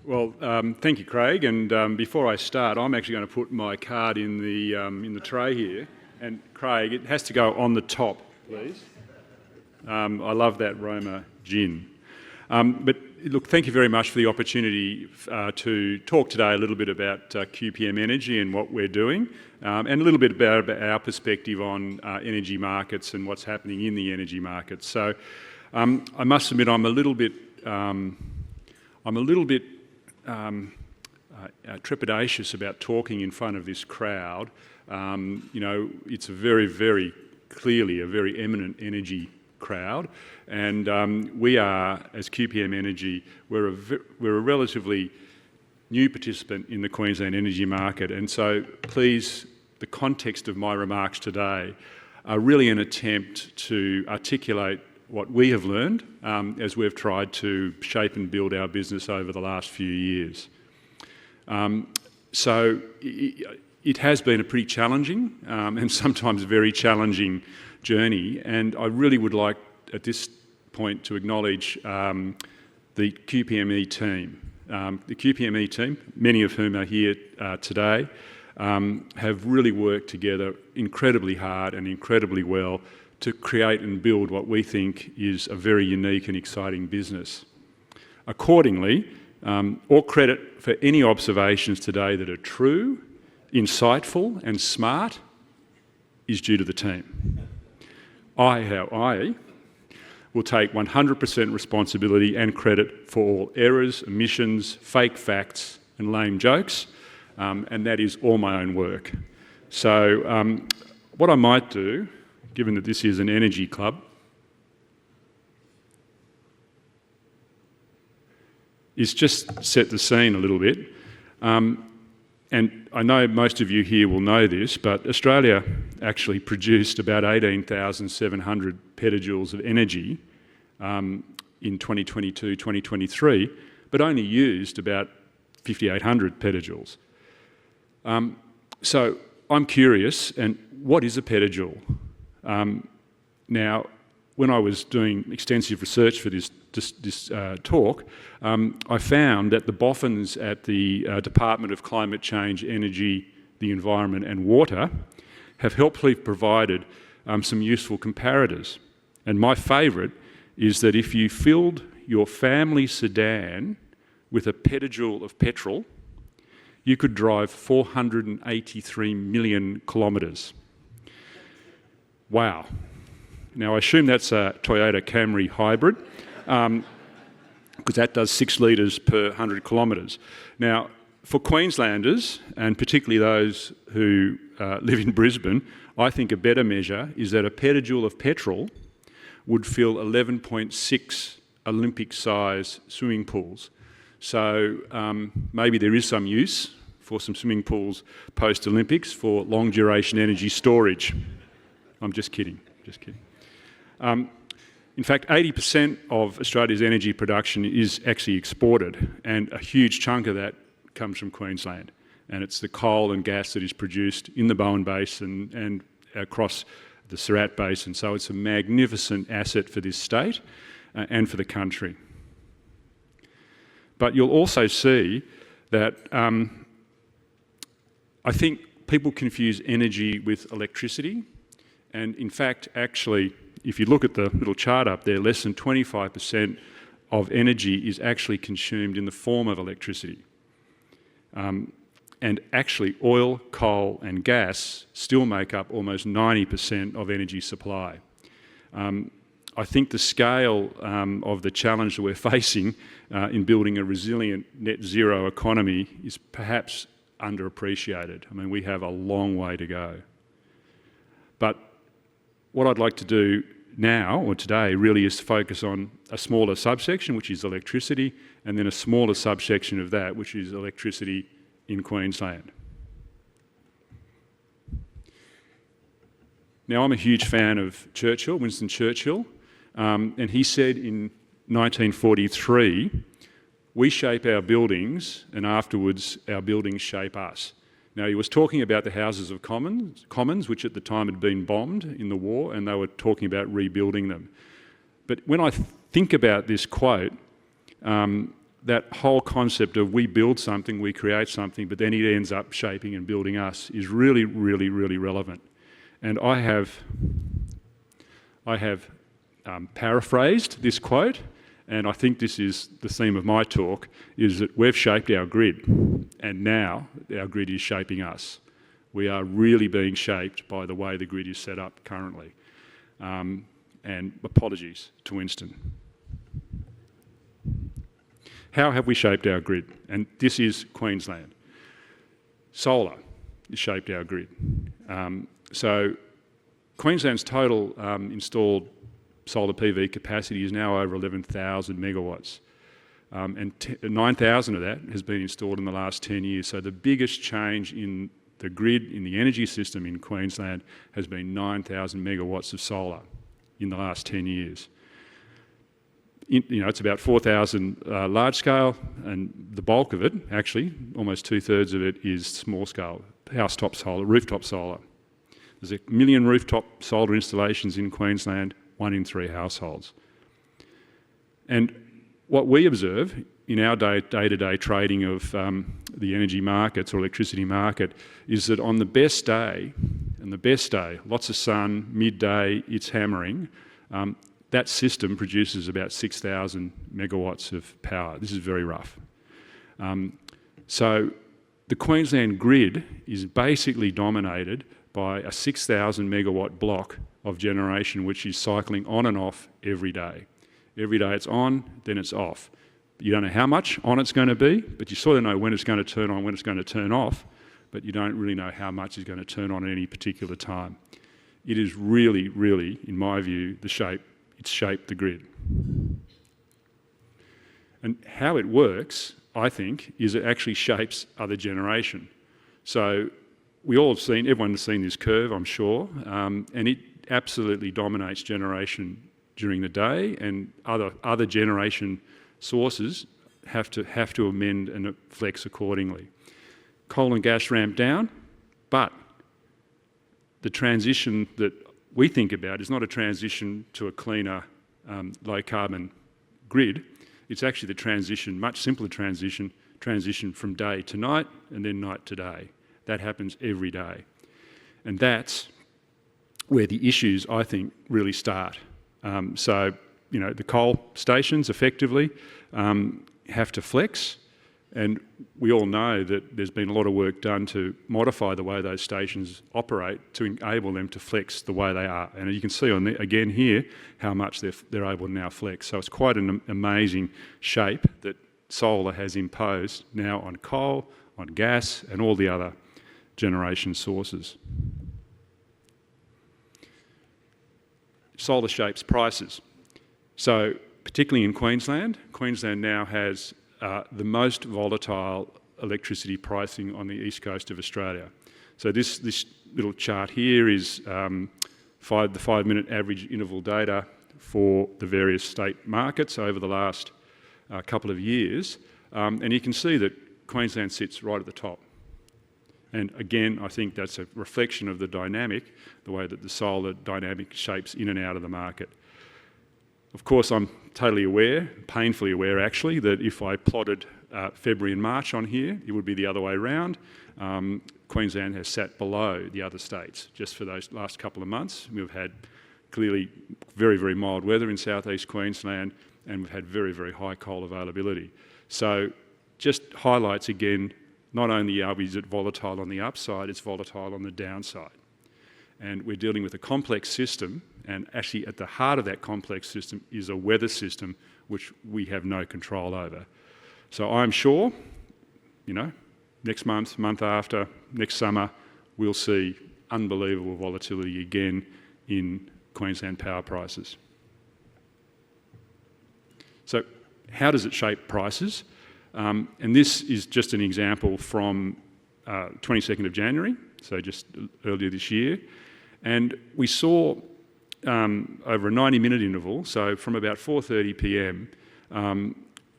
Well, thank you, Craig. And before I start, I'm actually going to put my card in the tray here. And Craig, it has to go on the top, please. I love that Roma gin. But look, thank you very much for the opportunity to talk today a little bit about QPM Energy and what we're doing, and a little bit about our perspective on energy markets and what's happening in the energy markets. So, I must admit, I'm a little bit trepidatious about talking in front of this crowd. It's a very, very clearly a very eminent energy crowd, and we are, as QPM Energy, we're a relatively new participant in the Queensland energy market, and so please, the context of my remarks today are really an attempt to articulate what we have learned as we've tried to shape and build our business over the last few years. So it has been a pretty challenging and sometimes very challenging journey, and I really would like at this point to acknowledge the QPME team. The QPME team, many of whom are here today, have really worked together incredibly hard and incredibly well to create and build what we think is a very unique and exciting business. Accordingly, all credit for any observations today that are true, insightful and smart is due to the team. I will take 100% responsibility and credit for all errors, omissions, fake facts and lame jokes, and that is all my own work. So what I might do, given that this is an energy club, is just set the scene a little bit. And I know most of you here will know this, but Australia actually produced about 18,700 petajoules of energy in 2022-2023, but only used about 5,800 petajoules. So I'm curious, and what is a petajoule? Now, when I was doing extensive research for this talk, I found that the boffins at the Department of Climate Change, Energy, the Environment and Water have helpfully provided some useful comparators. And my favourite is that if you filled your family sedan with a petajoule of petrol, you could drive 483 million kilometres. Wow. Now, I assume that's a Toyota Camry hybrid, because that does 6 litres per 100 kilometres. Now, for Queenslanders, and particularly those who live in Brisbane, I think a better measure is that a petajoule of petrol would fill 11.6 Olympic-size swimming pools. So maybe there is some use for some swimming pools post-Olympics for long-duration energy storage. I'm just kidding, just kidding. In fact, 80% of Australia's energy production is actually exported, and a huge chunk of that comes from Queensland. And it's the coal and gas that is produced in the Bowen Basin and across the Surat Basin. So it's a magnificent asset for this state and for the country. But you'll also see that I think people confuse energy with electricity. And in fact, actually, if you look at the little chart up there, less than 25% of energy is actually consumed in the form of electricity. And actually, oil, coal and gas still make up almost 90% of energy supply. I think the scale of the challenge that we're facing in building a resilient net zero economy is perhaps underappreciated. I mean, we have a long way to go. But what I'd like to do now, or today, really is to focus on a smaller subsection, which is electricity, and then a smaller subsection of that, which is electricity in Queensland. Now, I'm a huge fan of Churchill, Winston Churchill, and he said in 1943, "We shape our buildings, and afterwards our buildings shape us." Now, he was talking about the Houses of Commons, which at the time had been bombed in the war, and they were talking about rebuilding them. But when I think about this quote, that whole concept of we build something, we create something, but then it ends up shaping and building us is really, really, really relevant. And I have paraphrased this quote, and I think this is the theme of my talk, is that we've shaped our grid, and now our grid is shaping us. We are really being shaped by the way the grid is set up currently. And apologies to Winston. How have we shaped our grid? And this is Queensland. Solar has shaped our grid. So Queensland's total installed solar PV capacity is now over 11,000 megawatts. And 9,000 of that has been installed in the last 10 years. So the biggest change in the grid, in the energy system in Queensland, has been 9,000 megawatts of solar in the last 10 years. It's about 4,000 large scale, and the bulk of it, actually, almost 2/3 of it, is small scale, house-top solar, rooftop solar. There's 1 million rooftop solar installations in Queensland, 1 in 3 households. And what we observe in our day-to-day trading of the energy markets or electricity market is that on the best day, lots of sun, midday, it's hammering, that system produces about 6,000 megawatts of power. This is very rough. So the Queensland grid is basically dominated by a 6,000 megawatt block of generation which is cycling on and off every day. Every day it's on, then it's off. You don't know how much on it's going to be, but you sort of know when it's going to turn on, when it's going to turn off, but you don't really know how much is going to turn on at any particular time. It is really, really, in my view, it's shaped the grid. And how it works, I think, is it actually shapes other generation. So everyone has seen this curve, I'm sure, and it absolutely dominates generation during the day, and other generation sources have to amend and flex accordingly. Coal and gas ramp down, but the transition that we think about is not a transition to a cleaner, low-carbon grid. It's actually the transition, much simpler transition from day to night and then night to day. That happens every day. And that's where the issues, I think, really start. The coal stations effectively have to flex, and we all know that there's been a lot of work done to modify the way those stations operate to enable them to flex the way they are. And you can see again here how much they're able to now flex. So it's quite an amazing shape that solar has imposed now on coal, on gas, and all the other generation sources. Solar shapes prices. So particularly in Queensland now has the most volatile electricity pricing on the east coast of Australia. So this little chart here is the 5-minute average interval data for the various state markets over the last couple of years, and you can see that Queensland sits right at the top. And again, I think that's a reflection of the way that the solar dynamic shapes in and out of the market. Of course, I'm totally aware, painfully aware actually, that if I plotted February and March on here, it would be the other way around. Queensland has sat below the other states just for those last couple of months. We've had clearly very, very mild weather in southeast Queensland, and we've had very, very high coal availability. So just highlights again, not only is it volatile on the upside, it's volatile on the downside. And we're dealing with a complex system, and actually at the heart of that complex system is a weather system which we have no control over. So I'm sure, next month, month after, next summer, we'll see unbelievable volatility again in Queensland power prices. So how does it shape prices? And this is just an example from 22nd of January, so just earlier this year. And we saw over a 90-minute interval, so from about 4:30 p.m,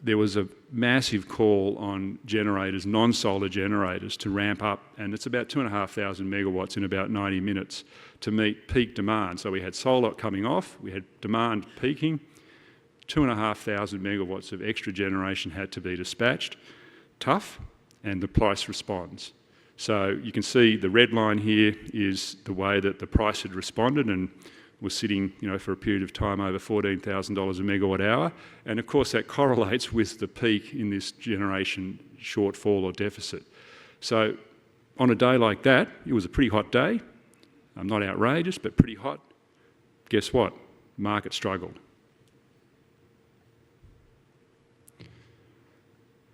there was a massive call on generators, non-solar generators, to ramp up, and it's about 2,500 megawatts in about 90 minutes to meet peak demand. So we had solar coming off, we had demand peaking, 2,500 megawatts of extra generation had to be dispatched. Tough, and the price responds. So you can see the red line here is the way that the price had responded and was sitting, for a period of time over $14,000 a megawatt hour. And of course that correlates with the peak in this generation shortfall or deficit. So on a day like that, it was a pretty hot day. Not outrageous, but pretty hot. Guess what? Market struggled.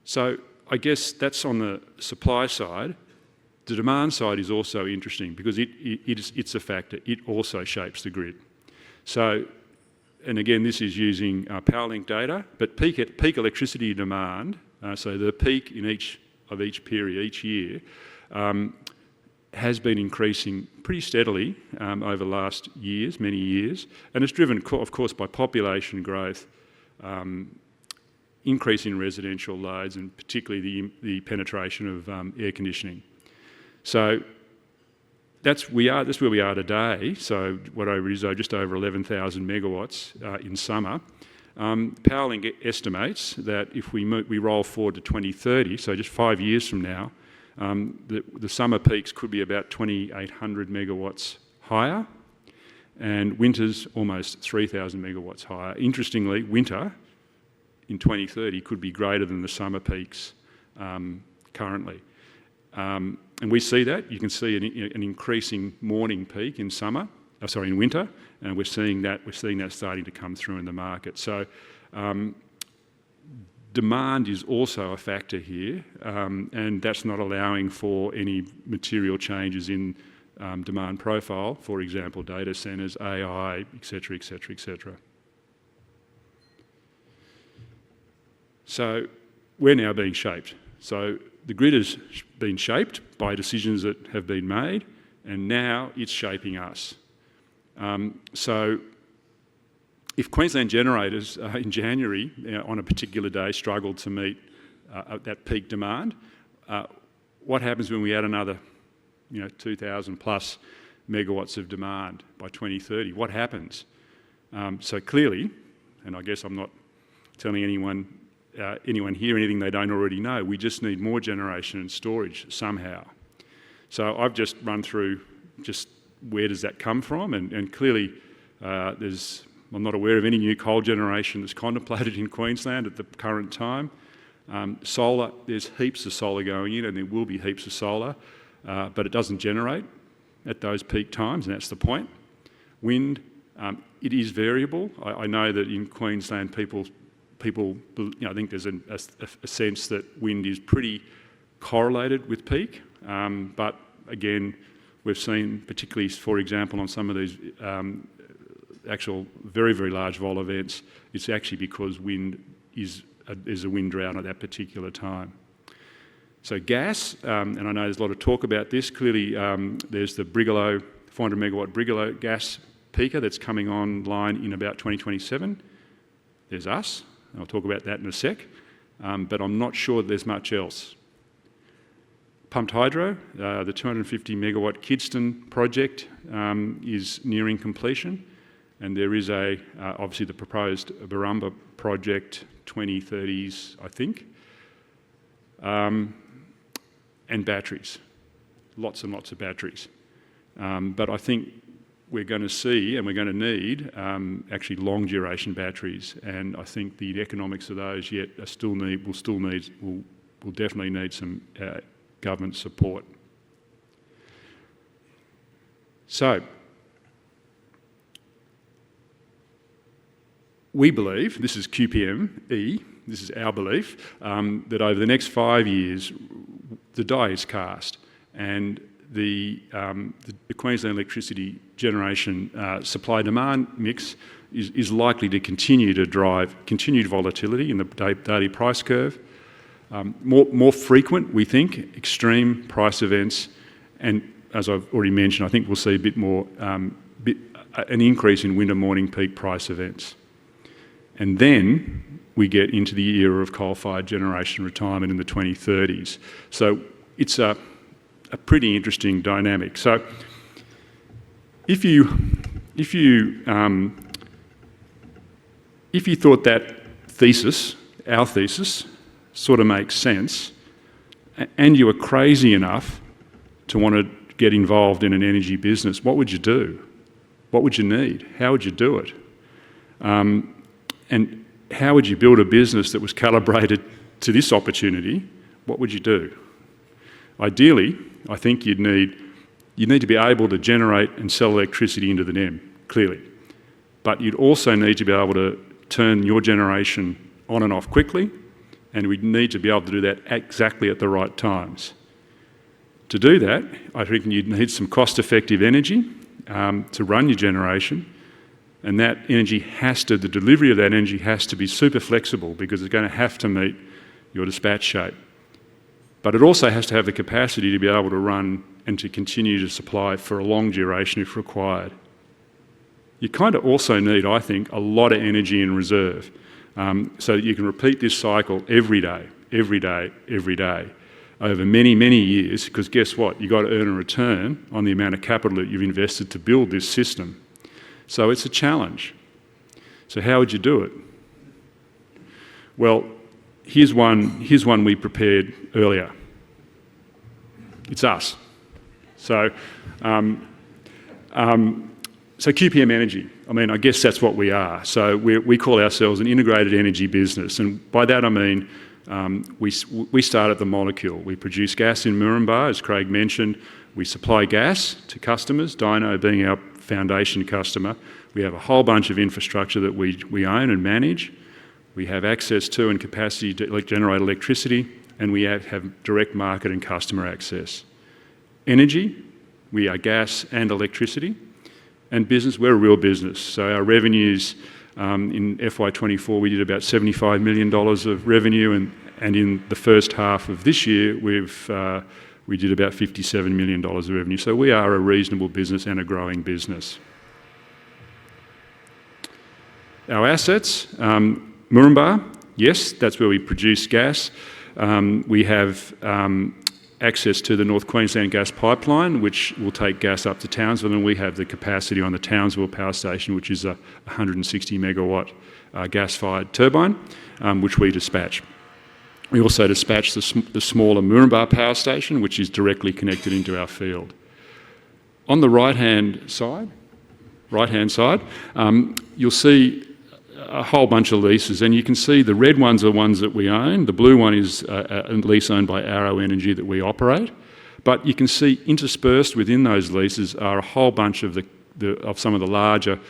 So I guess that's on the supply side. The demand side is also interesting because it's a factor. It also shapes the grid. So, and again, this is using PowerLink data, but peak electricity demand, so the peak in each period, each year, has been increasing pretty steadily over the last years, many years, and it's driven, of course, by population growth, increase in residential loads, and particularly the penetration of air conditioning. So that's where we are today. So whatever it is, just over 11,000 megawatts in summer. PowerLink estimates that if we roll forward to 2030, so just 5 years from now, the summer peaks could be about 2,800 megawatts higher, and winters almost 3,000 megawatts higher. Interestingly, winter in 2030 could be greater than the summer peaks currently. And we see that. You can see an increasing morning peak in winter, and we're seeing that starting to come through in the market. So demand is also a factor here, and that's not allowing for any material changes in demand profile, for example, data centres, AI, etc., etc., etc. So we're now being shaped. So the grid has been shaped by decisions that have been made, and now it's shaping us. So if Queensland generators in January on a particular day struggled to meet that peak demand, what happens when we add another 2,000 plus megawatts of demand by 2030? What happens? So clearly, and I guess I'm not telling anyone here anything they don't already know, we just need more generation and storage somehow. So I've just run through just where does that come from, and clearly I'm not aware of any new coal generation that's contemplated in Queensland at the current time. Solar, there's heaps of solar going in, and there will be heaps of solar, but it doesn't generate at those peak times, and that's the point. Wind, it is variable. I know that in Queensland people, I think there's a sense that wind is pretty correlated with peak, but again, we've seen, particularly, for example, on some of these actual very, very large vol events, it's actually because wind there's a wind drought at that particular time. So gas, and I know there's a lot of talk about this. Clearly, there's the 400 megawatt Brigalow gas peaker that's coming online in about 2027. There's us. I'll talk about that in a sec, but I'm not sure there's much else. Pumped hydro, the 250 megawatt Kidston project is nearing completion, and there is obviously the proposed Barumba project, 2030s, I think, and batteries, lots and lots of batteries. But I think we're going to see, and we're going to need, actually long duration batteries, and I think the economics of those will definitely need some government support. So we believe, this is QPME, this is our belief, that over the next 5 years the die is cast, and the Queensland electricity generation supply-demand mix is likely to continue to drive continued volatility in the daily price curve, more frequent, we think, extreme price events, and as I've already mentioned, I think we'll see a bit more, an increase in winter morning peak price events. And then we get into the era of coal-fired generation retirement in the 2030s. So it's a pretty interesting dynamic. So if you if you thought that thesis, our thesis, sort of makes sense, and you were crazy enough to want to get involved in an energy business, what would you do? What would you need? How would you do it? And how would you build a business that was calibrated to this opportunity? What would you do? Ideally, I think you'd need to be able to generate and sell electricity into the NEM, clearly. But you'd also need to be able to turn your generation on and off quickly, and we'd need to be able to do that exactly at the right times. To do that, I reckon you'd need some cost-effective energy to run your generation, and that energy the delivery of that energy has to be super flexible because it's going to have to meet your dispatch shape. But it also has to have the capacity to be able to run and to continue to supply for a long duration if required. You kind of also need, I think, a lot of energy in reserve so that you can repeat this cycle every day, over many, many years, because guess what? You've got to earn a return on the amount of capital that you've invested to build this system. So it's a challenge. So how would you do it? Well, here's one we prepared earlier. It's us. So QPM Energy, I mean, I guess that's what we are. So we call ourselves an integrated energy business, and by that I mean we start at the molecule. We produce gas in Moranbah, as Craig mentioned. We supply gas to customers, Dyno being our foundation customer. We have a whole bunch of infrastructure that we own and manage. We have access to and capacity to generate electricity, and we have direct market and customer access. Energy, we are gas and electricity. And business, we're a real business. So our revenues in FY24, we did about $75 million of revenue, and in the first half of this year, we did about $57 million of revenue. So we are a reasonable business and a growing business. Our assets, Moranbah, yes, that's where we produce gas. We have access to the North Queensland gas pipeline, which will take gas up to Townsville, and we have the capacity on the Townsville power station, which is a 160 megawatt gas-fired turbine, which we dispatch. We also dispatch the smaller Moranbah power station, which is directly connected into our field. On the right-hand side, you'll see a whole bunch of leases, and you can see the red ones are ones that we own. The blue one is a lease owned by Arrow Energy that we operate. But you can see interspersed within those leases are a whole bunch of some of the larger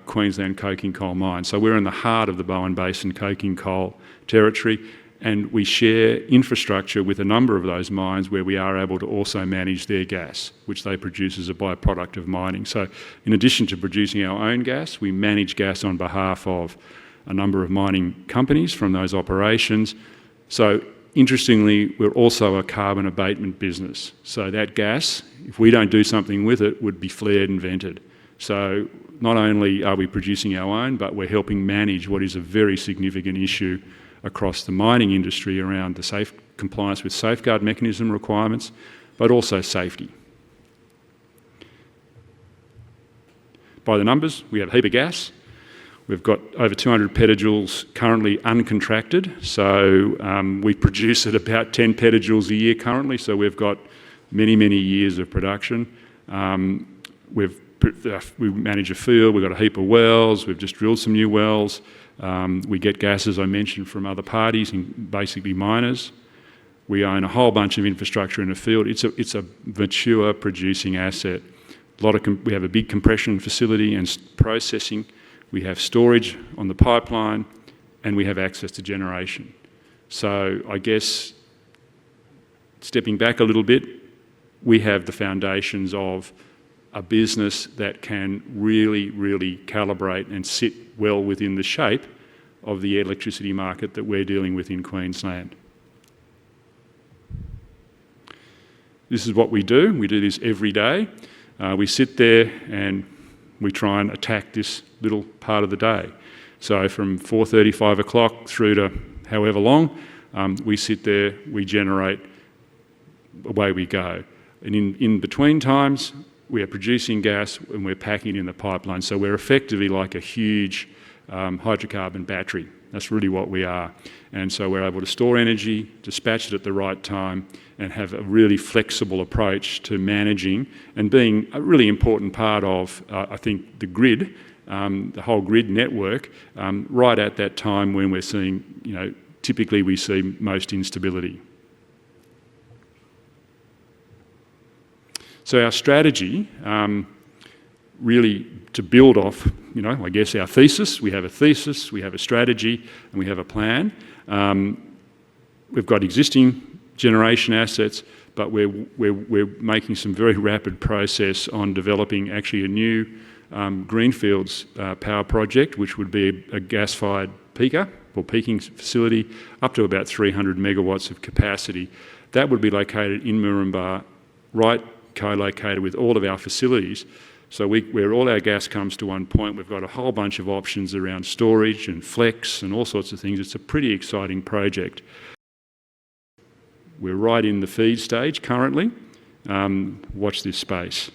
Queensland coking coal mines. So we're in the heart of the Bowen Basin coking coal territory, and we share infrastructure with a number of those mines where we are able to also manage their gas, which they produce as a byproduct of mining. So in addition to producing our own gas, we manage gas on behalf of a number of mining companies from those operations. So interestingly, we're also a carbon abatement business. So that gas, if we don't do something with it, would be flared and vented. So not only are we producing our own, but we're helping manage what is a very significant issue across the mining industry around the compliance with safeguard mechanism requirements, but also safety. By the numbers, we have a heap of gas. We've got over 200 petajoules currently uncontracted, so we produce at about 10 petajoules a year currently, so we've got many, many years of production. We manage a field, we've got a heap of wells, we've just drilled some new wells. We get gas, as I mentioned, from other parties, basically miners. We own a whole bunch of infrastructure in the field. It's a mature producing asset. We have a big compression facility and processing. We have storage on the pipeline, and we have access to generation. So I guess, stepping back a little bit, we have the foundations of a business that can really, really calibrate and sit well within the shape of the electricity market that we're dealing with in Queensland. This is what we do. We do this every day. We sit there and we try and attack this little part of the day. So from 4:30, 5 o'clock through to however long, we sit there, we generate, away we go. And in between times, we are producing gas and we're packing in the pipeline. So we're effectively like a huge hydrocarbon battery. That's really what we are. And so we're able to store energy, dispatch it at the right time, and have a really flexible approach to managing and being a really important part of, I think, the grid, the whole grid network, right at that time when we're seeing, typically we see most instability. So our strategy, really to build off, I guess our thesis. We have a thesis, we have a strategy, and we have a plan. We've got existing generation assets, but we're making some very rapid process on developing actually a new greenfields power project, which would be a gas-fired peaker or peaking facility up to about 300 megawatts of capacity. That would be located in Moranbah, right co-located with all of our facilities. So where all our gas comes to one point, we've got a whole bunch of options around storage and flex and all sorts of things. It's a pretty exciting project. We're right in the feed stage currently. Watch this space.